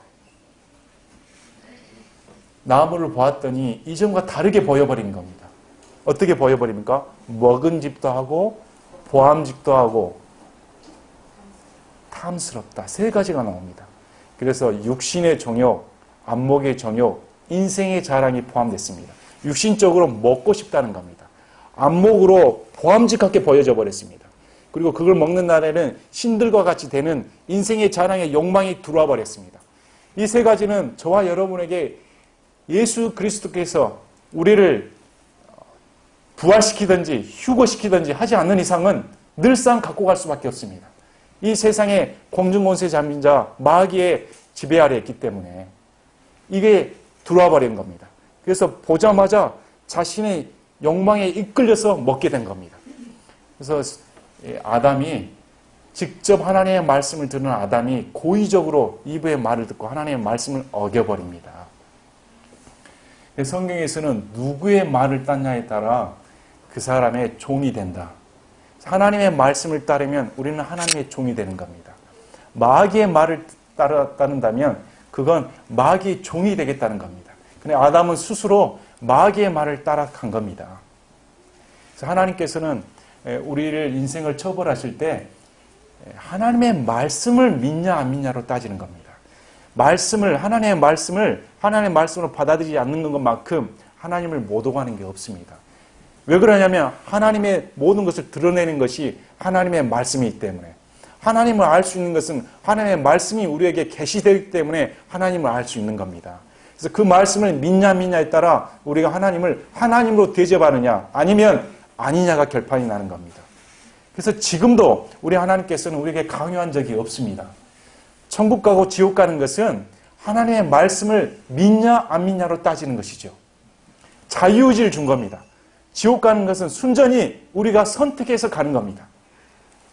나무를 보았더니 이전과 다르게 보여버린 겁니다. 어떻게 보여버립니까? 먹은집도 하고 보암직도 하고 탐스럽다. 세 가지가 나옵니다. 그래서 육신의 정욕, 안목의 정욕, 인생의 자랑이 포함됐습니다. 육신적으로 먹고 싶다는 겁니다. 안목으로 보암직하게 보여져 버렸습니다. 그리고 그걸 먹는 날에는 신들과 같이 되는 인생의 자랑의 욕망이 들어와 버렸습니다. 이 세 가지는 저와 여러분에게 예수 그리스도께서 우리를 부활시키든지 휴거시키든지 하지 않는 이상은 늘상 갖고 갈 수밖에 없습니다. 이 세상의 공중권세 잡는 자 마귀의 지배 아래에 있기 때문에 이게 들어와 버린 겁니다. 그래서 보자마자 자신의 욕망에 이끌려서 먹게 된 겁니다. 그래서 아담이 직접 하나님의 말씀을 듣는 아담이 고의적으로 이브의 말을 듣고 하나님의 말씀을 어겨버립니다. 성경에서는 누구의 말을 따냐에 따라 그 사람의 종이 된다. 하나님의 말씀을 따르면 우리는 하나님의 종이 되는 겁니다. 마귀의 말을 따른다면 그건 마귀의 종이 되겠다는 겁니다. 근데 아담은 스스로 마귀의 말을 따라간 겁니다. 그래서 하나님께서는 우리를 인생을 처벌하실 때 하나님의 말씀을 믿냐 안 믿냐로 따지는 겁니다. 하나님의 말씀으로 받아들이지 않는 것만큼 하나님을 못 오가는 게 없습니다. 왜 그러냐면 하나님의 모든 것을 드러내는 것이 하나님의 말씀이기 때문에 하나님을 알 수 있는 것은 하나님의 말씀이 우리에게 계시되기 때문에 하나님을 알 수 있는 겁니다. 그래서 그 말씀을 믿냐 믿냐에 따라 우리가 하나님을 하나님으로 대접하느냐 아니면 아니냐가 결판이 나는 겁니다. 그래서 지금도 우리 하나님께서는 우리에게 강요한 적이 없습니다. 천국 가고 지옥 가는 것은 하나님의 말씀을 믿냐 안 믿냐로 따지는 것이죠. 자유의지를 준 겁니다. 지옥 가는 것은 순전히 우리가 선택해서 가는 겁니다.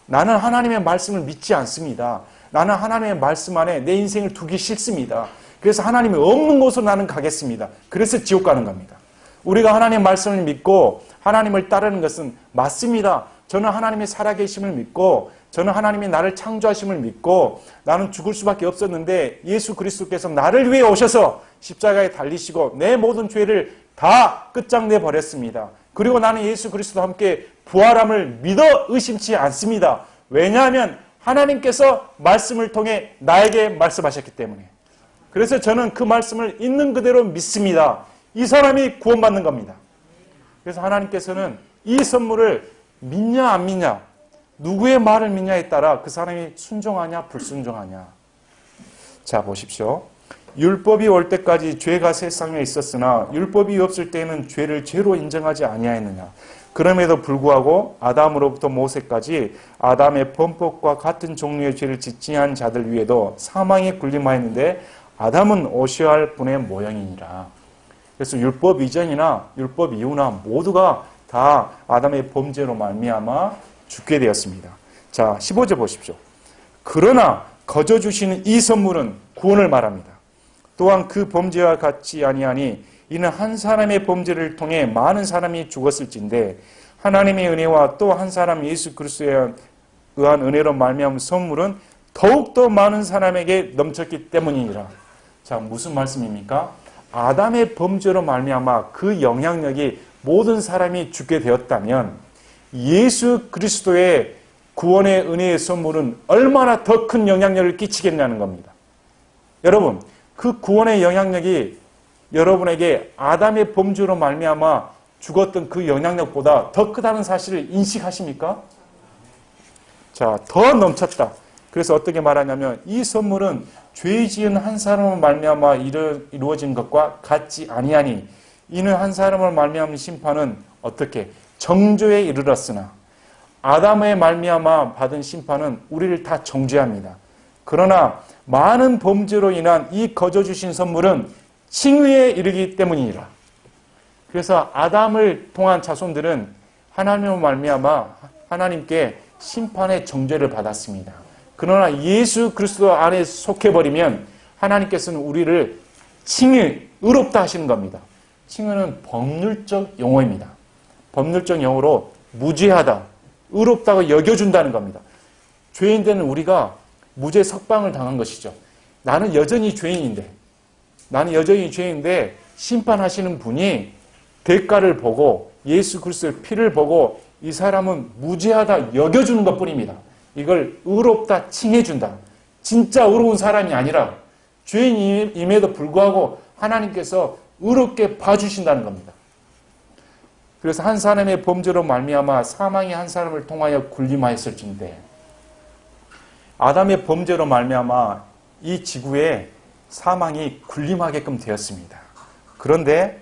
나는 하나님의 말씀을 믿지 않습니다. 나는 하나님의 말씀 안에 내 인생을 두기 싫습니다. 그래서 하나님이 없는 곳으로 나는 가겠습니다. 그래서 지옥 가는 겁니다. 우리가 하나님의 말씀을 믿고 하나님을 따르는 것은 맞습니다. 저는 하나님의 살아계심을 믿고 저는 하나님이 나를 창조하심을 믿고 나는 죽을 수밖에 없었는데 예수 그리스도께서 나를 위해 오셔서 십자가에 달리시고 내 모든 죄를 다 끝장내 버렸습니다. 그리고 나는 예수 그리스도와 함께 부활함을 믿어 의심치 않습니다. 왜냐하면 하나님께서 말씀을 통해 나에게 말씀하셨기 때문에. 그래서 저는 그 말씀을 있는 그대로 믿습니다. 이 사람이 구원받는 겁니다. 그래서 하나님께서는 이 선물을 믿냐 안 믿냐, 누구의 말을 믿냐에 따라 그 사람이 순종하냐 불순종하냐. 자 보십시오. 율법이 올 때까지 죄가 세상에 있었으나 율법이 없을 때에는 죄를 죄로 인정하지 아니하였느냐. 그럼에도 불구하고 아담으로부터 모세까지 아담의 범법과 같은 종류의 죄를 짓지 않은 자들 위에도 사망에 군림하였는데 아담은 오셔야 할 분의 모양이니라. 그래서 율법 이전이나 율법 이후나 모두가 다 아담의 범죄로 말미암아 죽게 되었습니다. 자 15절 보십시오. 그러나 거저 주시는 이 선물은 구원을 말합니다. 또한 그 범죄와 같지 아니하니 이는 한 사람의 범죄를 통해 많은 사람이 죽었을진데 하나님의 은혜와 또 한 사람 예수 그리스도에 의한 은혜로 말미암은 선물은 더욱더 많은 사람에게 넘쳤기 때문이니라. 자 무슨 말씀입니까? 아담의 범죄로 말미암아 그 영향력이 모든 사람이 죽게 되었다면 예수 그리스도의 구원의 은혜의 선물은 얼마나 더 큰 영향력을 끼치겠냐는 겁니다. 여러분 그 구원의 영향력이 여러분에게 아담의 범죄로 말미암아 죽었던 그 영향력보다 더 크다는 사실을 인식하십니까? 자, 더 넘쳤다. 그래서 어떻게 말하냐면 이 선물은 죄 지은 한 사람을 말미암아 이루어진 것과 같지 아니하니 이는 한 사람을 말미암은 심판은 어떻게 정죄에 이르렀으나 아담의 말미암아 받은 심판은 우리를 다 정죄합니다. 그러나 많은 범죄로 인한 이 거저 주신 선물은 칭의에 이르기 때문이니라. 그래서 아담을 통한 자손들은 하나님을 말미암아 하나님께 심판의 정죄를 받았습니다. 그러나 예수 그리스도 안에 속해버리면 하나님께서는 우리를 칭의, 의롭다 하시는 겁니다. 칭의는 법률적 용어입니다. 법률적 용어로 무죄하다, 의롭다고 여겨준다는 겁니다. 죄인 되는 우리가 무죄 석방을 당한 것이죠. 나는 여전히 죄인인데 심판하시는 분이 대가를 보고 예수 그리스도의 피를 보고 이 사람은 무죄하다 여겨주는 것뿐입니다. 이걸 의롭다 칭해준다. 진짜 의로운 사람이 아니라 죄인임에도 불구하고 하나님께서 의롭게 봐주신다는 겁니다. 그래서 한 사람의 범죄로 말미암아 사망이 한 사람을 통하여 군림하였을진데 아담의 범죄로 말미암아 이 지구에 사망이 군림하게끔 되었습니다. 그런데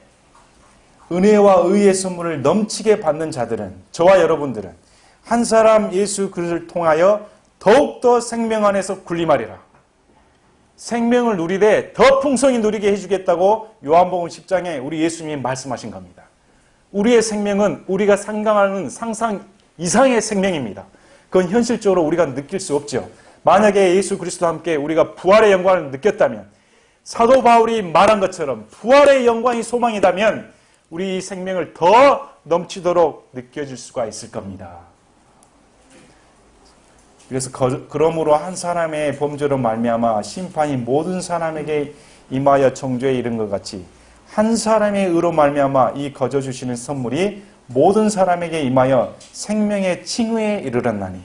은혜와 의의 선물을 넘치게 받는 자들은 저와 여러분들은 한 사람 예수 그리스도를 통하여 더욱더 생명 안에서 군림하리라. 생명을 누리되 더 풍성히 누리게 해주겠다고 요한복음 10장에 우리 예수님이 말씀하신 겁니다. 우리의 생명은 우리가 상상하는 상상 이상의 생명입니다. 그건 현실적으로 우리가 느낄 수 없죠. 만약에 예수 그리스도와 함께 우리가 부활의 영광을 느꼈다면 사도 바울이 말한 것처럼 부활의 영광이 소망이라면 우리 생명을 더 넘치도록 느껴질 수가 있을 겁니다. 그래서 그러므로 한 사람의 범죄로 말미암아 심판이 모든 사람에게 임하여 정죄에 이른 것 같이 한 사람의 의로 말미암아 이 거저 주시는 선물이 모든 사람에게 임하여 생명의 칭의에 이르렀나니.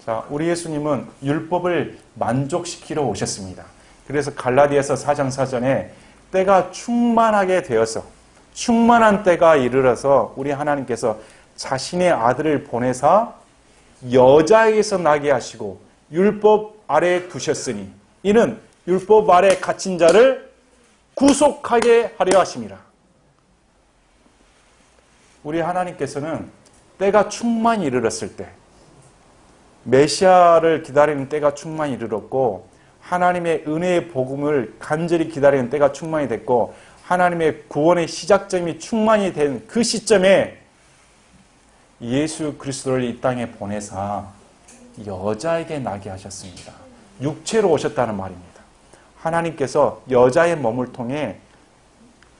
자, 우리 예수님은 율법을 만족시키러 오셨습니다. 그래서 갈라디아서 4장 4절에 때가 충만하게 되어서 충만한 때가 이르러서 우리 하나님께서 자신의 아들을 보내사 여자에게서 나게 하시고 율법 아래에 두셨으니 이는 율법 아래 갇힌 자를 구속하게 하려 하심이라. 우리 하나님께서는 때가 충만히 이르렀을 때 메시아를 기다리는 때가 충만히 이르렀고 하나님의 은혜의 복음을 간절히 기다리는 때가 충만히 됐고 하나님의 구원의 시작점이 충만히 된 그 시점에 예수 그리스도를 이 땅에 보내사 여자에게 나게 하셨습니다. 육체로 오셨다는 말입니다. 하나님께서 여자의 몸을 통해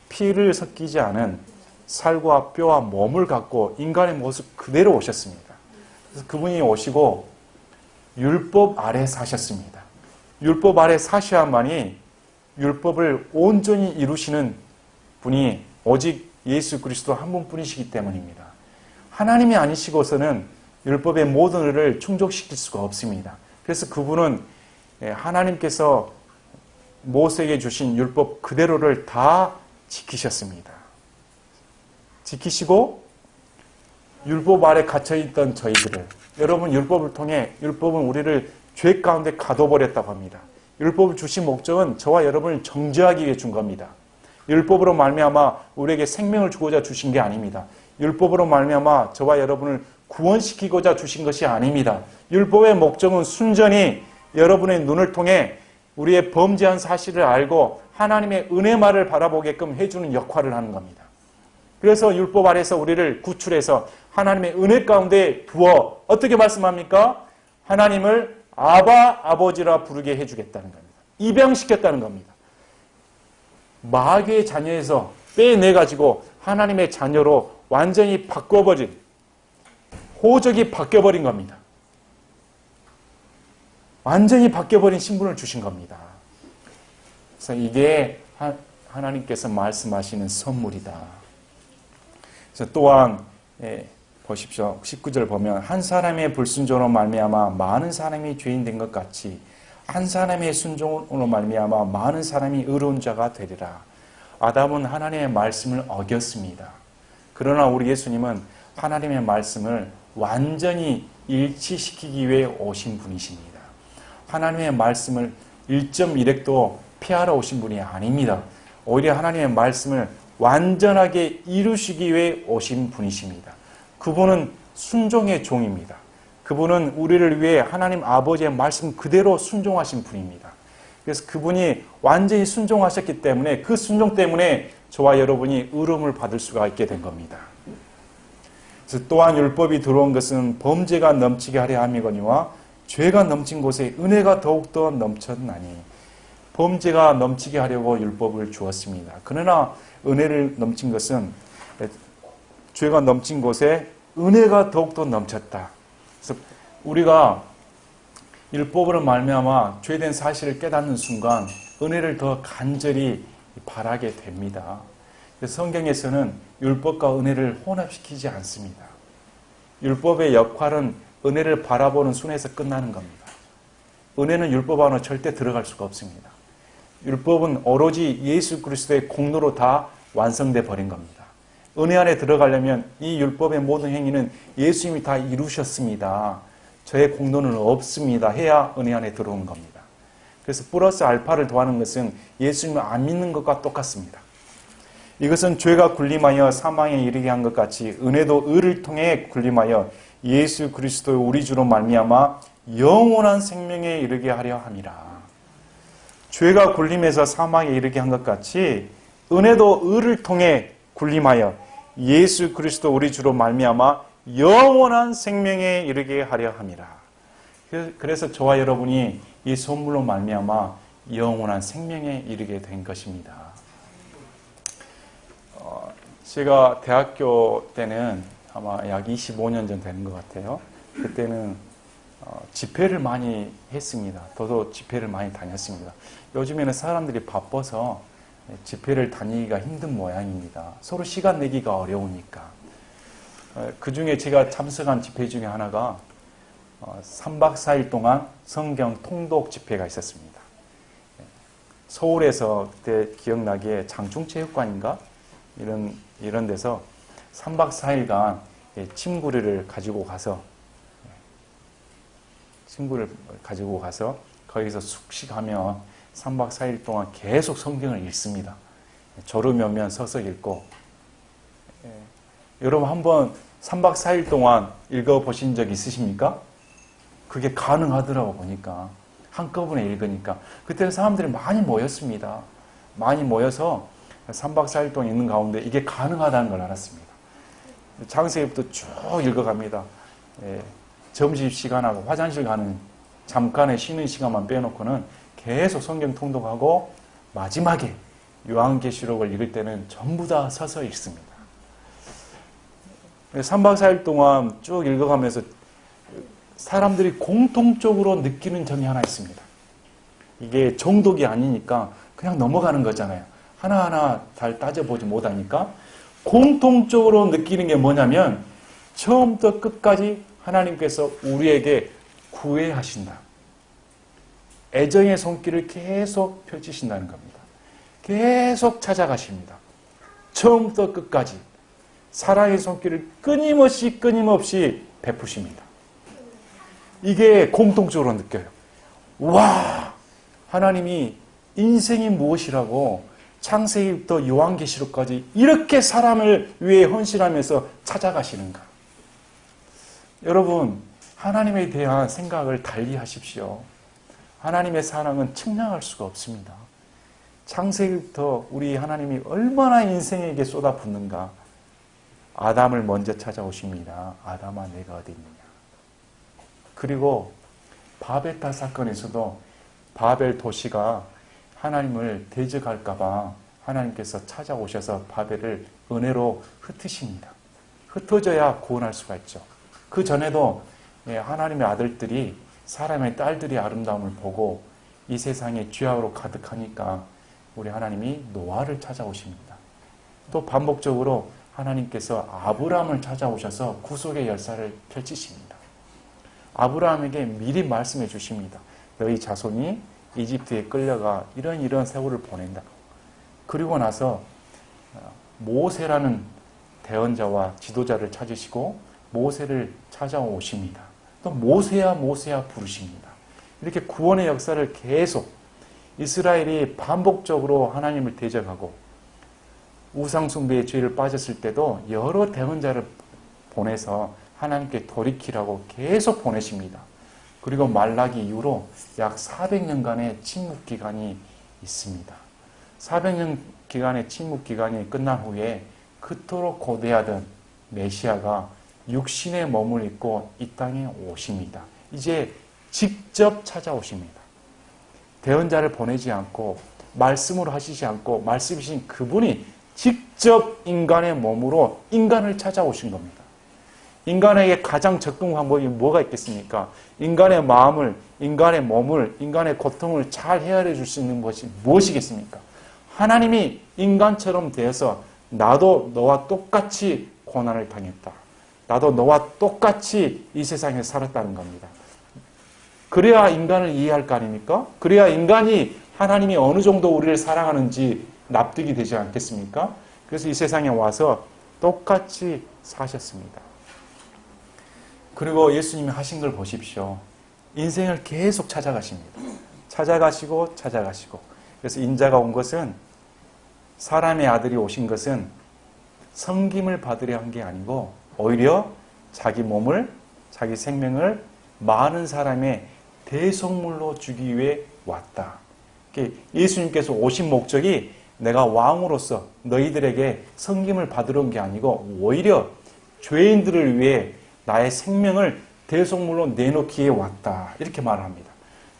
피를 섞이지 않은 살과 뼈와 몸을 갖고 인간의 모습 그대로 오셨습니다. 그래서 그분이 오시고 율법 아래 사셨습니다. 율법 아래 사셔야만이 율법을 온전히 이루시는 분이 오직 예수 그리스도 한 분뿐이시기 때문입니다. 하나님이 아니시고서는 율법의 모든 의를 충족시킬 수가 없습니다. 그래서 그분은 하나님께서 모세에게 주신 율법 그대로를 다 지키셨습니다. 지키시고 율법 아래 갇혀있던 저희들을 여러분 율법을 통해 율법은 우리를 죄 가운데 가둬버렸다고 합니다. 율법을 주신 목적은 저와 여러분을 정죄하기 위해 준 겁니다. 율법으로 말미암아 우리에게 생명을 주고자 주신 게 아닙니다. 율법으로 말미암아 저와 여러분을 구원시키고자 주신 것이 아닙니다. 율법의 목적은 순전히 여러분의 눈을 통해 우리의 범죄한 사실을 알고 하나님의 은혜만을 바라보게끔 해주는 역할을 하는 겁니다. 그래서 율법 아래서 우리를 구출해서 하나님의 은혜 가운데 두어 어떻게 말씀합니까? 하나님을 아바, 아버지라 부르게 해주겠다는 겁니다. 입양시켰다는 겁니다. 마귀의 자녀에서 빼내가지고 하나님의 자녀로 완전히 바꿔버린, 호적이 바뀌어버린 겁니다. 완전히 바뀌어버린 신분을 주신 겁니다. 그래서 이게 하나님께서 말씀하시는 선물이다. 그래서 또한 보십시오. 19절 보면 한 사람의 불순종으로 말미암아 많은 사람이 죄인 된 것 같이 한 사람의 순종으로 말미암아 많은 사람이 의로운 자가 되리라. 아담은 하나님의 말씀을 어겼습니다. 그러나 우리 예수님은 하나님의 말씀을 완전히 일치시키기 위해 오신 분이십니다. 하나님의 말씀을 1.1획도 피하러 오신 분이 아닙니다. 오히려 하나님의 말씀을 완전하게 이루시기 위해 오신 분이십니다. 그분은 순종의 종입니다. 그분은 우리를 위해 하나님 아버지의 말씀 그대로 순종하신 분입니다. 그래서 그분이 완전히 순종하셨기 때문에 그 순종 때문에 저와 여러분이 의로움을 받을 수가 있게 된 겁니다. 그래서 또한 율법이 들어온 것은 범죄가 넘치게 하려 함이거니와 죄가 넘친 곳에 은혜가 더욱더 넘쳤나니. 범죄가 넘치게 하려고 율법을 주었습니다. 그러나 은혜를 넘친 것은 죄가 넘친 곳에 은혜가 더욱더 넘쳤다. 그래서 우리가 율법으로 말미암아 죄된 사실을 깨닫는 순간 은혜를 더 간절히 바라게 됩니다. 그래서 성경에서는 율법과 은혜를 혼합시키지 않습니다. 율법의 역할은 은혜를 바라보는 순에서 끝나는 겁니다. 은혜는 율법 안으로 절대 들어갈 수가 없습니다. 율법은 오로지 예수 그리스도의 공로로 다 완성돼 버린 겁니다. 은혜 안에 들어가려면 이 율법의 모든 행위는 예수님이 다 이루셨습니다. 저의 공로는 없습니다. 해야 은혜 안에 들어오는 겁니다. 그래서 플러스 알파를 더하는 것은 예수님을 안 믿는 것과 똑같습니다. 이것은 죄가 군림하여 사망에 이르게 한 것 같이 은혜도 의를 통해 군림하여 예수 그리스도의 우리 주로 말미암아 영원한 생명에 이르게 하려 함이라. 죄가 군림해서 사망에 이르게 한 것 같이 은혜도 의를 통해 군림하여 예수 그리스도 우리 주로 말미암아 영원한 생명에 이르게 하려 함이라. 그래서 저와 여러분이 이 선물로 말미암아 영원한 생명에 이르게 된 것입니다. 제가 대학교 때는 아마 약 25년 전 되는 것 같아요. 그때는 집회를 많이 했습니다. 저도 집회를 많이 다녔습니다. 요즘에는 사람들이 바빠서 집회를 다니기가 힘든 모양입니다. 서로 시간 내기가 어려우니까. 그 중에 제가 참석한 집회 중에 하나가 3박 4일 동안 성경 통독 집회가 있었습니다. 서울에서 그때 기억나기에 장충체육관인가? 이런 데서 3박 4일간 침구를 가지고 가서 거기서 숙식하며 3박 4일 동안 계속 성경을 읽습니다. 졸음이 오면 서서 읽고. 여러분 한번 3박 4일 동안 읽어보신 적 있으십니까? 그게 가능하더라고 보니까. 한꺼번에 읽으니까. 그때는 사람들이 많이 모였습니다. 많이 모여서 3박 4일 동안 읽는 가운데 이게 가능하다는 걸 알았습니다. 창세기부터 쭉 읽어갑니다. 점심시간하고 화장실 가는 잠깐의 쉬는 시간만 빼놓고는 계속 성경 통독하고 마지막에 요한계시록을 읽을 때는 전부 다 서서 읽습니다. 3박 4일 동안 쭉 읽어가면서 사람들이 공통적으로 느끼는 점이 하나 있습니다. 이게 정독이 아니니까 그냥 넘어가는 거잖아요. 하나하나 잘 따져보지 못하니까 공통적으로 느끼는 게 뭐냐면 처음부터 끝까지 하나님께서 우리에게 구애하신다. 애정의 손길을 계속 펼치신다는 겁니다. 계속 찾아가십니다. 처음부터 끝까지 사랑의 손길을 끊임없이 베푸십니다. 이게 공통적으로 느껴요. 와, 하나님이 인생이 무엇이라고 창세기부터 요한계시록까지 이렇게 사람을 위해 헌신하면서 찾아가시는가. 여러분, 하나님에 대한 생각을 달리 하십시오. 하나님의 사랑은 측량할 수가 없습니다. 창세기부터 우리 하나님이 얼마나 인생에게 쏟아붓는가. 아담을 먼저 찾아오십니다. 아담아 내가 어디 있느냐. 그리고 바벨탑 사건에서도 바벨 도시가 하나님을 대적할까 봐 하나님께서 찾아오셔서 바벨을 은혜로 흩으십니다. 흩어져야 구원할 수가 있죠. 그 전에도 하나님의 아들들이 사람의 딸들의 아름다움을 보고 이 세상에 죄악으로 가득하니까 우리 하나님이 노아를 찾아오십니다. 또 반복적으로 하나님께서 아브라함을 찾아오셔서 구속의 열쇠를 펼치십니다. 아브라함에게 미리 말씀해 주십니다. 너희 자손이 이집트에 끌려가 이런 세월을 보낸다. 그리고 나서 모세라는 대언자와 지도자를 찾으시고 모세를 찾아오십니다. 또 모세야 모세야 부르십니다. 이렇게 구원의 역사를 계속 이스라엘이 반복적으로 하나님을 대적하고 우상숭배의 죄를 빠졌을 때도 여러 대언자를 보내서 하나님께 돌이키라고 계속 보내십니다. 그리고 말라기 이후로 약 400년간의 침묵 기간이 있습니다. 400년 기간의 침묵 기간이 끝난 후에 그토록 고대하던 메시아가 육신의 몸을 입고 이 땅에 오십니다. 이제 직접 찾아오십니다. 대언자를 보내지 않고 말씀으로 하시지 않고 말씀이신 그분이 직접 인간의 몸으로 인간을 찾아오신 겁니다. 인간에게 가장 접근 방법이 뭐가 있겠습니까? 인간의 마음을, 인간의 몸을, 인간의 고통을 잘 헤아려 줄 수 있는 것이 무엇이겠습니까? 하나님이 인간처럼 되어서 나도 너와 똑같이 고난을 당했다. 나도 너와 똑같이 이 세상에 살았다는 겁니다. 그래야 인간을 이해할 거 아닙니까? 그래야 인간이 하나님이 어느 정도 우리를 사랑하는지 납득이 되지 않겠습니까? 그래서 이 세상에 와서 똑같이 사셨습니다. 그리고 예수님이 하신 걸 보십시오. 인생을 계속 찾아가십니다. 찾아가시고 찾아가시고. 그래서 인자가 온 것은, 사람의 아들이 오신 것은 섬김을 받으려 한 게 아니고 오히려 자기 몸을, 자기 생명을 많은 사람의 대속물로 주기 위해 왔다. 예수님께서 오신 목적이 내가 왕으로서 너희들에게 섬김을 받으러 온 게 아니고 오히려 죄인들을 위해 나의 생명을 대속물로 내놓기에 왔다. 이렇게 말합니다.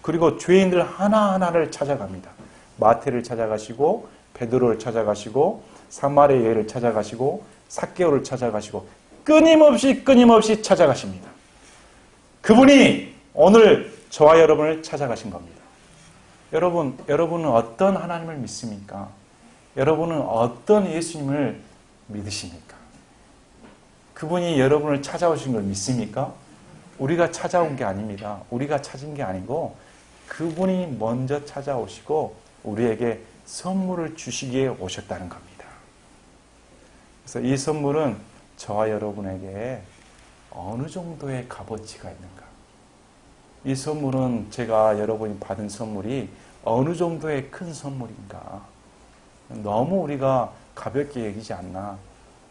그리고 죄인들 하나하나를 찾아갑니다. 마태를 찾아가시고 베드로를 찾아가시고 사마리아 여인을 찾아가시고 삭개오를 찾아가시고 끊임없이 찾아가십니다. 그분이 오늘 저와 여러분을 찾아가신 겁니다. 여러분은 어떤 하나님을 믿습니까? 여러분은 어떤 예수님을 믿으십니까? 그분이 여러분을 찾아오신 걸 믿습니까? 우리가 찾아온 게 아닙니다. 우리가 찾은 게 아니고 그분이 먼저 찾아오시고 우리에게 선물을 주시기에 오셨다는 겁니다. 그래서 이 선물은 저와 여러분에게 어느 정도의 값어치가 있는가? 이 선물은 제가 여러분이 받은 선물이 어느 정도의 큰 선물인가? 너무 우리가 가볍게 여기지 않나?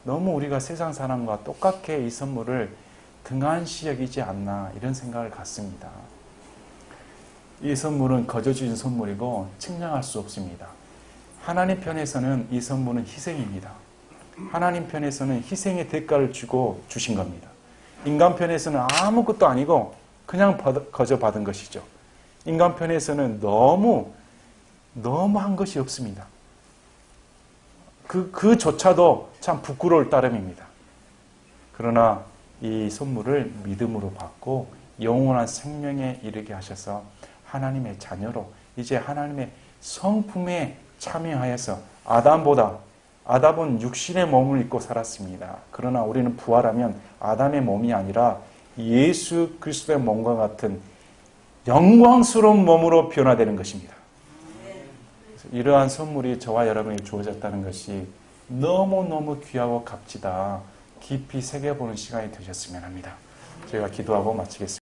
너무 우리가 세상 사람과 똑같게 이 선물을 등한시 여기지 않나? 이런 생각을 갖습니다. 이 선물은 거저 주신 선물이고 측량할 수 없습니다. 하나님 편에서는 이 선물은 희생입니다. 하나님 편에서는 희생의 대가를 주고 주신 겁니다. 인간 편에서는 아무것도 아니고 그냥 거저 받은 것이죠. 인간 편에서는 너무 한 것이 없습니다. 그조차도 참 부끄러울 따름입니다. 그러나 이 선물을 믿음으로 받고 영원한 생명에 이르게 하셔서 하나님의 자녀로 이제 하나님의 성품에 참여하여서 아담은 육신의 몸을 입고 살았습니다. 그러나 우리는 부활하면 아담의 몸이 아니라 예수 그리스도의 몸과 같은 영광스러운 몸으로 변화되는 것입니다. 이러한 선물이 저와 여러분에게 주어졌다는 것이 너무너무 귀하고 값지다. 깊이 새겨보는 시간이 되셨으면 합니다. 저희가 기도하고 마치겠습니다.